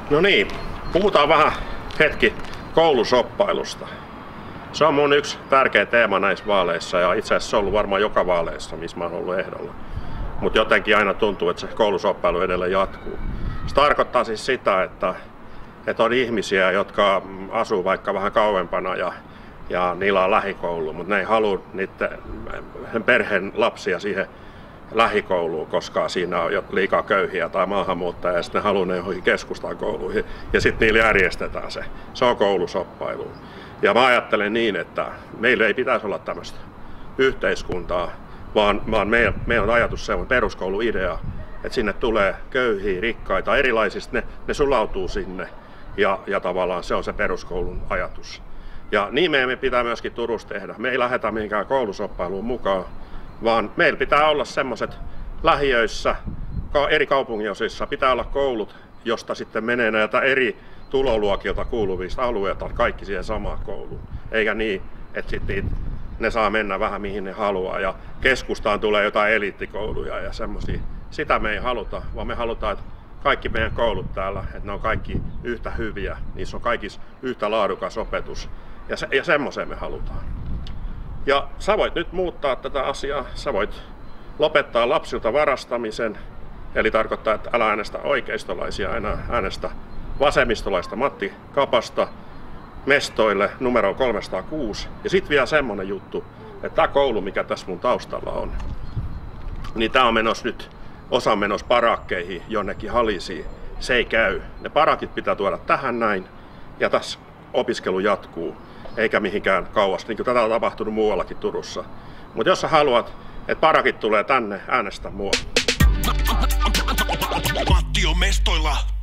No niin, puhutaan vähän hetki koulusoppailusta. Se on mun yksi tärkeä teema näissä vaaleissa ja itse asiassa se on ollut varmaan joka vaaleissa, missä mä oon ollut ehdolla. Mutta jotenkin aina tuntuu, että se koulusoppailu edelleen jatkuu. Se tarkoittaa siis sitä, että on ihmisiä, jotka asuu vaikka vähän kauempana ja niillä on lähikoulu, mutta ne ei halua niiden perheen lapsia siihen lähikouluun, koska siinä on liikaa köyhiä tai maahanmuuttajia ja sitten ne haluaa ne johonkin keskustaan kouluihin ja sitten niillä järjestetään se. Se on koulusoppailu. Ja mä ajattelen niin, että meillä ei pitäisi olla tämmöistä yhteiskuntaa, vaan meillä on ajatus se on peruskouluidea, että sinne tulee köyhiä, rikkaita, erilaisista, ne sulautuu sinne ja tavallaan se on se peruskoulun ajatus. Ja niin meidän pitää myöskin Turussa tehdä. Me ei lähdetä mihinkään koulusoppailuun mukaan, vaan meillä pitää olla semmoiset lähiöissä, eri kaupunginosissa pitää olla koulut, josta sitten menee näitä eri tuloluokilta kuuluvista alueilta kaikki siihen samaan kouluun. Eikä niin, että sitten ne saa mennä vähän mihin ne haluaa ja keskustaan tulee jotain eliittikouluja ja semmoisia. Sitä me ei haluta, vaan me halutaan, että kaikki meidän koulut täällä, että ne on kaikki yhtä hyviä, niissä on kaikissa yhtä laadukas opetus ja semmoiseen me halutaan. Ja sä voit nyt muuttaa tätä asiaa, sä voit lopettaa lapsilta varastamisen, eli tarkoittaa, että älä äänestä oikeistolaisia, enää äänestä vasemmistolaista Matti Kapasta mestoille numero 306. Ja sitten vielä semmonen juttu, että tämä koulu, mikä tässä mun taustalla on, niin tää on menossa nyt, osa menossa parakkeihin jonnekin halisiin. Se ei käy. Ne parakit pitää tuoda tähän näin ja tässä opiskelu jatkuu, eikä mihinkään kauas, niin kuin tätä on tapahtunut muuallakin Turussa. Mutta jos sä haluat, että parakit tulee tänne, äänestä mua. Matti on mestoilla.